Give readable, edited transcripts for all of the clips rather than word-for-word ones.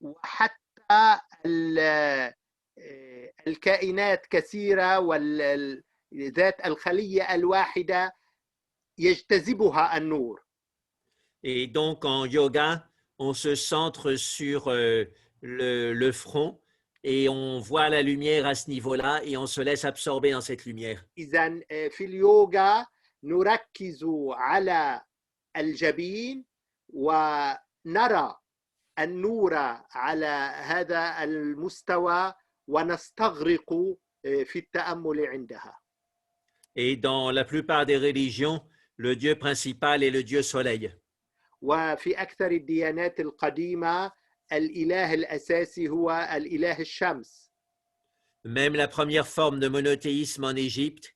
وحتى الكائنات كثيرة ذات الخلية الواحدة يجتذبها النور. Et donc, en yoga, on se centre sur le front et on voit la lumière à ce niveau-là et on se laisse absorber dans cette lumière. إذن في اليوغا نركز على الجبين ونرى النور على هذا المستوى ونستغرق في التأمل عندها. Et dans la plupart des religions, le Dieu principal est le Dieu soleil. وفي أكثر الديانات القديمة الإله الأساسي هو الإله الشمس. Même la première forme de monothéisme en Égypte,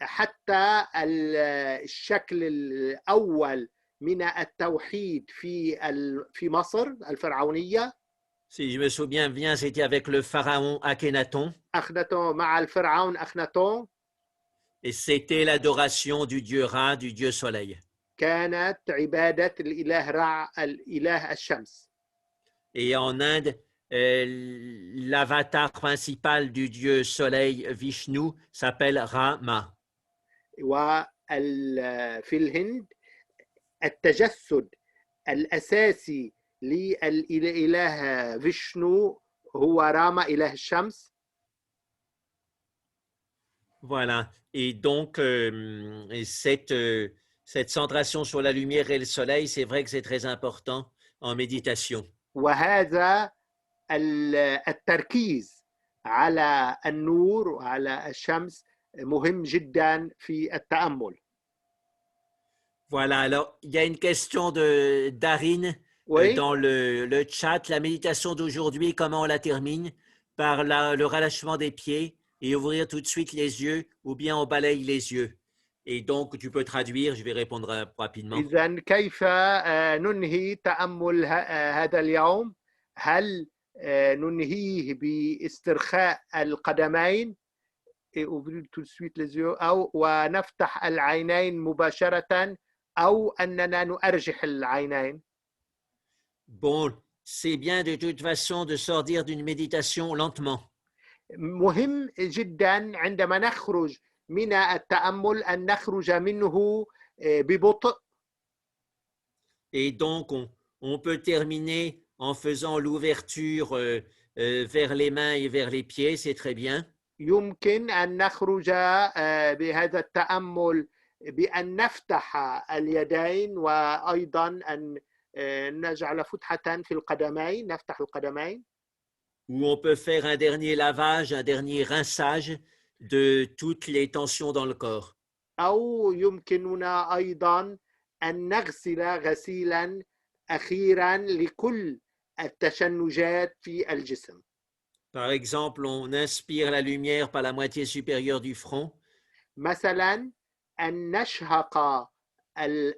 حتى الشكل الأول من التوحيد في مصر الفرعونية. si je me souviens bien, c'était avec le pharaon Akhenaton. أخناتون مع الفرعون أخناتون. Et c'était l'adoration du dieu Ra, du dieu soleil. كانت عبادة الإله رع الإله الشمس. Et en Inde, l'avatar principal du dieu soleil Vishnu s'appelle Rama. وفي الهند التجسد الأساسي للإله فيشنو هو راما إله الشمس. Voilà. Et donc, cette centration sur la lumière et le soleil, c'est vrai que c'est très important en méditation. وهذا التركيز على النور وعلى الشمس مهم جدا في التأمل. Voilà, alors il y a une question de Darine Oui. Dans le chat. La méditation d'aujourd'hui, comment on la termine? Par le relâchement des pieds et ouvrir tout de suite les yeux, ou bien on balaye les yeux. Et donc, tu peux traduire, je vais répondre rapidement. إذن كيف ننهي تأمل هذا اليوم؟ هل ننهيه باسترخاء القدمين ouvrir tout de suite les yeux أو ونفتح العينين مباشرة أو أننا نؤرجح العينين؟ Bon, c'est bien de toute façon de sortir d'une méditation lentement. مهم جدا عندما نخرج من التأمل أن نخرج منه ببطء. Et donc, on peut terminer en faisant l'ouverture vers les mains et vers les pieds, c'est très bien. يمكن أن نخرج بهذا التأمل بأن نفتح اليدين وأيضا أن نجعل فتحة في القدمين، نفتح القدمين. Ou on peut faire un dernier lavage, un dernier rinçage de toutes les tensions dans le corps. أو يمكننا أيضا أن نغسل غسيلا أخيرا لكل التشنجات في الجسم. Par exemple, on inspire la lumière par la moitié supérieure du front. مثلا أن نشهق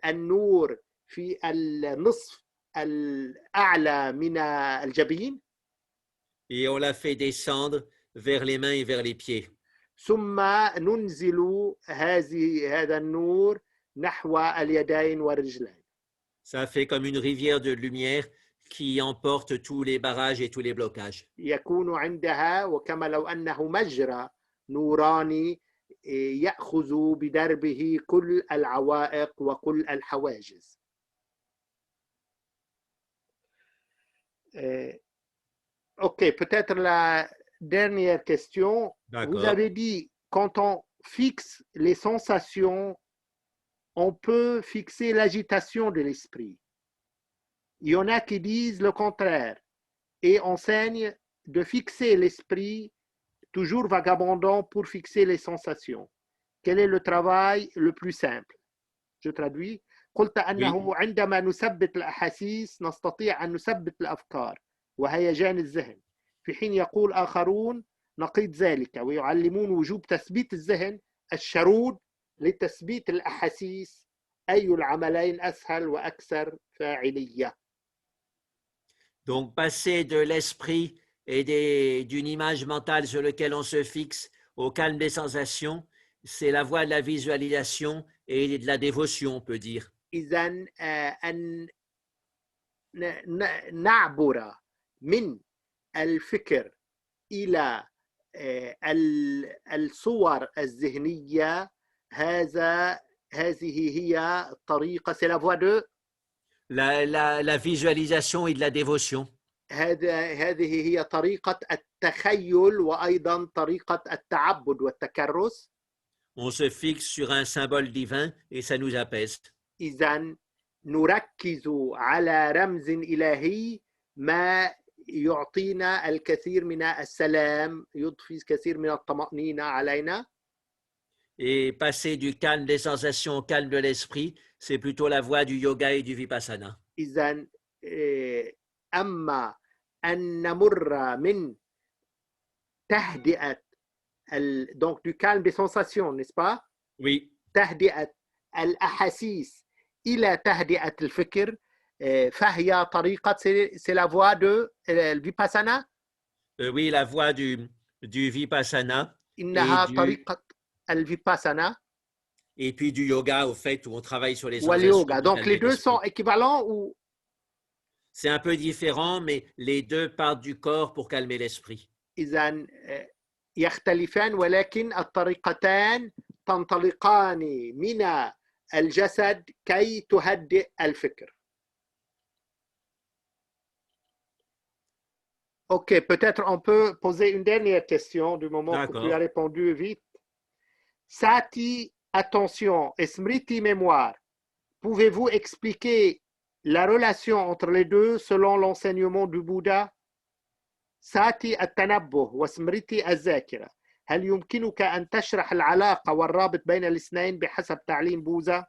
النور في النصف الأعلى من الجبين. Et on la fait descendre vers les mains et vers les pieds. ثم ننزل هذا النور نحو اليدين والرجلين. Ça fait comme une rivière de lumière qui emporte tous les barrages et tous les blocages. يكون عندها وكما لو أنه مجرى نوراني يأخذ بدربه كل العوائق وكل الحواجز. Ok, peut-être la dernière question. Vous avez dit, quand on fixe les sensations, on peut fixer l'agitation de l'esprit. Il y en a qui disent le contraire et enseignent de fixer l'esprit toujours vagabondant pour fixer les sensations. Quel est le travail le plus simple? Je traduis. قلت أنه عندما نثبت الأحاسيس نستطيع أن نثبت الأفكار وهيجان الذهن، في حين يقول آخرون نقيض ذلك ويعلمون وجوب تثبيت الذهن الشرود لتثبيت الأحاسيس. أي العملين أسهل وأكثر فاعلية؟ Donc, passer de l'esprit et d'une image mentale sur laquelle on se fixe au calme des sensations, c'est la voie de la visualisation et de la dévotion, on peut dire. إذن أن نعبر من الفكر إلى الصور الذهنية هذه هي الطريقة c'est la voie de la visualisation et de la dévotion. هذه هي طريقة التخيل وأيضا طريقة التعبد والتكرس. On se fixe sur un symbole divin et ça nous apaise. إذن نركز على رمز إلهي ما يعطينا الكثير من السلام يضفي الكثير من الطمأنينة علينا. Et passer du calme des sensations au calme de l'esprit, c'est plutôt la voie du yoga et du vipassana. إذن أما أن نمر من تهدئة donc du calme des sensations, n'est-ce pas? Oui. تهدئة الأحاسيس إلى تهدئة الفكر فهي طريقة c'est la voie de le vipassana. Oui, la voie du vipassana. إنها طريقة الvipassana. Et puis du yoga, au fait, où on travaille sur les sensations. Donc les deux sont équivalents ou? C'est un peu différent, mais les deux partent du corps pour calmer l'esprit. إذن يختلفان ولكن الطريقتان تنطلقان من الجسد كي تهدئ الفكر. Ok, peut-être on peut poser une dernière question du moment que tu as répondu vite. Sati, attention, et Smriti, mémoire. Pouvez-vous expliquer la relation entre les deux selon l'enseignement du Bouddha? ساتي التنبه وسمرتي الذاكرة. هل يمكنك أن تشرح العلاقة والرابط بين الاثنين بحسب تعليم بوذا؟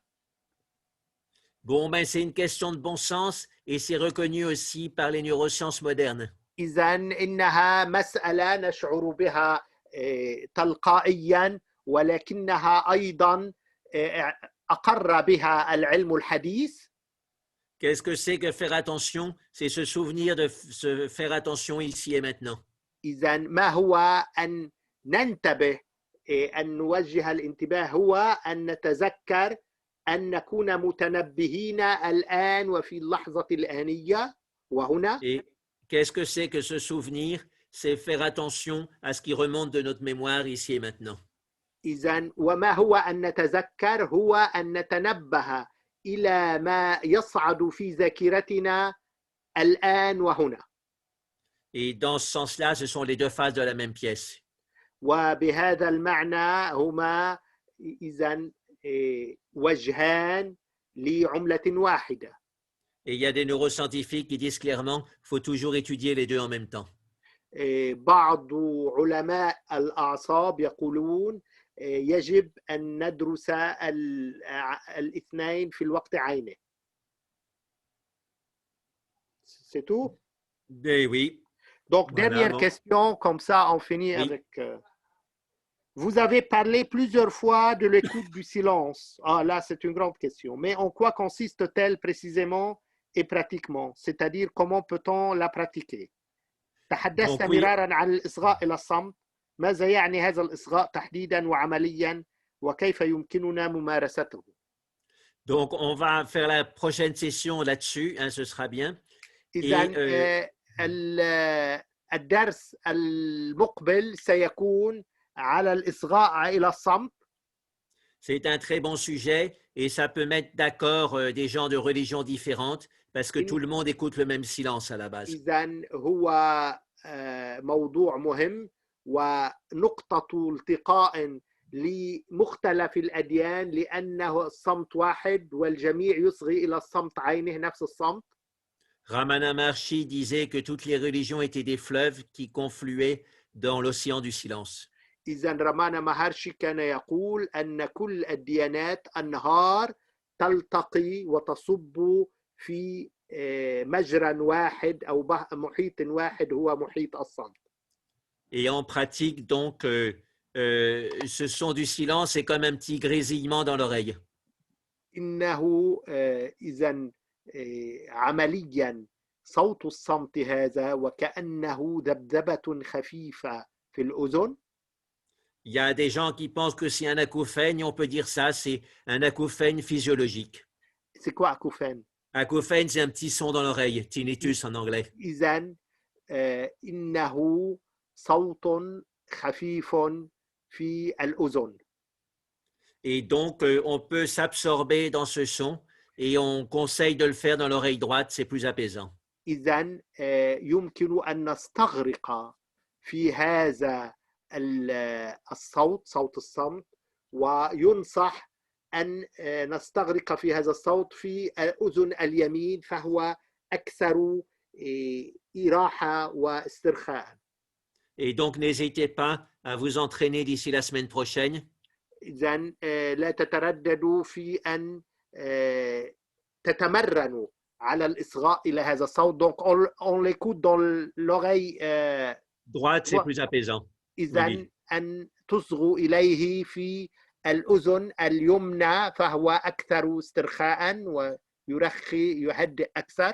Bon, ben, c'est une question de bon sens et c'est reconnu aussi par les neurosciences modernes. إذن إنها مسألة نشعر بها تلقائيا ولكنها أيضا أقر بها العلم الحديث. Qu'est-ce que c'est que faire attention? C'est se souvenir de se faire attention ici et maintenant. إذن ما هو أن ننتبه أن نوجه الانتباه هو أن نتذكر أن نكون متنبهين الآن وفي اللحظة الآنية وهنا. Et qu'est-ce que c'est que se souvenir? C'est faire attention à ce qui remonte de notre mémoire ici et maintenant. إذن وما هو أن نتذكر هو أن نتنبه إلى ما يصعد في ذاكرتنا الآن وهنا. Et dans ce sens-là, ce sont les deux faces de la même pièce. وبهذا المعنى هما إذن وجهان لعملة واحدة. Et il y a des neuroscientifiques qui disent clairement qu'il faut toujours étudier les deux en même temps. بعض علماء الأعصاب يقولون يجب أن ندرس الاثنين في الوقت عينه. C'est tout? Oui. Donc, dernière question, comme ça on finit avec... Vous avez parlé plusieurs fois de l'écoute du silence. Ah, là, c'est une grande question. Mais en quoi consiste-t-elle précisément et pratiquement? C'est-à-dire, comment peut-on la pratiquer? تحدثت مرارا عن الإصغاء إلى الصمت. ماذا يعني هذا الإصغاء تحديدا وعمليا وكيف يمكننا ممارسته؟ Donc, on va faire la prochaine session là-dessus, hein, ce sera bien. إذن الدرس المقبل سيكون على الإصغاء إلى الصمت. C'est un très bon sujet et ça peut mettre d'accord des gens de religions différentes parce que tout le monde écoute le même silence à la base. إذن هو موضوع مهم ونقطة التقاء لمختلف الأديان لأنه الصمت واحد والجميع يصغي إلى الصمت عينه نفس الصمت. Ramana Maharshi disait que toutes les religions étaient des fleuves qui confluaient dans l'océan du silence. إذن رامانا مهارشي كان يقول أن كل الديانات أنهار تلتقي وتصب في مجرى واحد أو محيط واحد هو محيط الصمت. Et en pratique, donc, ce son du silence est comme un petit grésillement dans l'oreille. إنه إذن عمليا صوت الصمت هذا وكأنه ذبذبة خفيفة في الأذن. Il y a des gens qui pensent que c'est un acouphène, et on peut dire ça, c'est un acouphène physiologique. C'est quoi acouphène? Acouphène, c'est un petit son dans l'oreille, tinnitus en anglais. إذن إنه صوت خفيف في الأذن. Et donc, on peut s'absorber dans ce son et on conseille de le faire dans l'oreille droite, c'est plus apaisant. إذن يمكن أن نستغرق في هذا الصوت، صوت الصمت، وينصح أن نستغرق في هذا الصوت في الأذن اليمين فهو أكثر إراحة واسترخاء. Et donc, n'hésitez pas à vous entraîner d'ici la semaine prochaine. إذن لا تترددوا في أن تتمرنوا على الإصغاء إلى هذا الصوت. Donc on l'écoute dans l'oreille droite, c'est plus apaisant. إذن أن تصغوا إليه في الأذن اليمنى فهو أكثر استرخاء ويرخي يهدئ أكثر.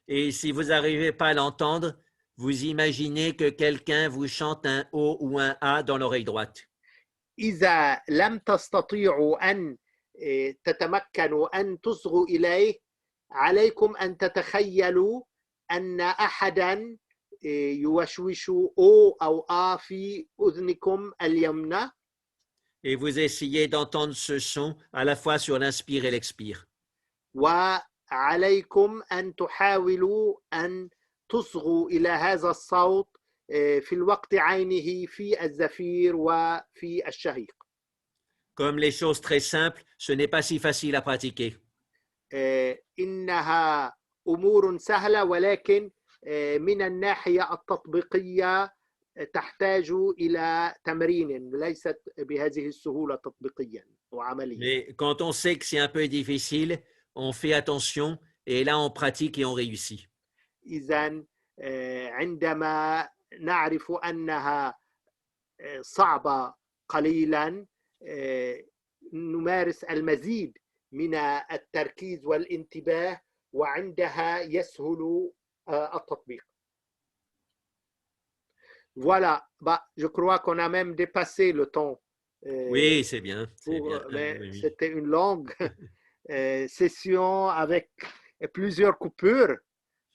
Et si vous n'arrivez pas à l'entendre, vous imaginez que quelqu'un vous chante un O ou un A dans l'oreille droite. إذا لم تستطيعوا أن تتمكنوا أن تصغوا إليه عليكم أن تتخيلوا أن أحدا يوشوش أو أو آ في أذنكم اليمنى. Et vous essayez d'entendre ce son à la fois sur l'inspire et l'expire. وعليكم أن تحاولوا أن تصغوا إلى هذا الصوت في الوقت عينه في الزفير وفي الشهيق. Comme les choses très simples, ce n'est pas si facile à pratiquer. إنها أمور سهلة ولكن من الناحية التطبيقية تحتاج إلى تمرين ليست بهذه السهولة تطبيقيا وعمليا. Mais quand on sait que c'est un peu difficile, on fait attention et là on pratique et on réussit. إذن عندما نعرف أنها صعبة قليلا نمارس المزيد من التركيز والانتباه وعندها يسهل التطبيق. Voilà, bah, je crois qu'on a même dépassé le temps. Oui, c'est bien. Oui. C'était une longue session avec plusieurs coupures,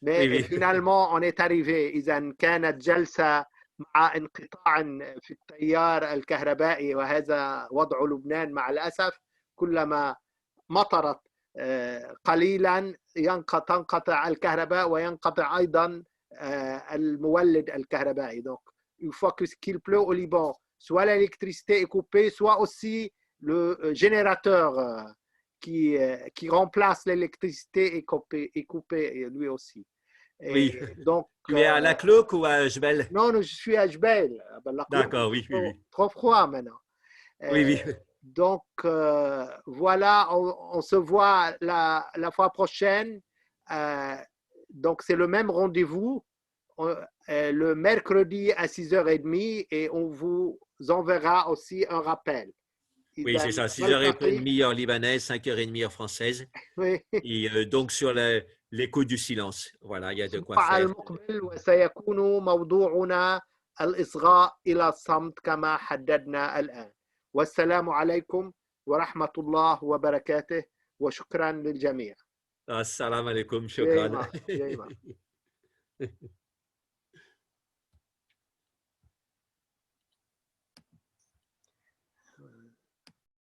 mais oui. finalement on est arrivé. إذا كانت جلسة مع انقطاع في التيار الكهربائي وهذا وضع لبنان مع الأسف كلما مطرت قليلا تنقطع الكهرباء وينقطع أيضا المولد الكهربائي. Donc une fois qu'il pleut au Liban, soit l'électricité est coupée, soit aussi le générateur qui remplace l'électricité est coupé lui aussi. Oui. Donc, tu es à La Cloque ou à Jbel? Non, je suis à Jbel. D'accord, oui, oui. Trop froid maintenant. Oui, oui. Donc, voilà, on se voit la fois prochaine. Donc, c'est le même rendez-vous le mercredi à 6h30 et on vous enverra aussi un rappel. Oui, c'est ça, 6h30 heure libanaise, 5h30 heure française. Oui. Et donc, sur l'écoute du silence. Voilà, il y a de quoi faire. المقبل وسيكون موضوعنا الإصغاء إلى الصمت كما حددنا الآن. والسلام عليكم ورحمة الله وبركاته وشكرا للجميع. السلام عليكم، شكرا.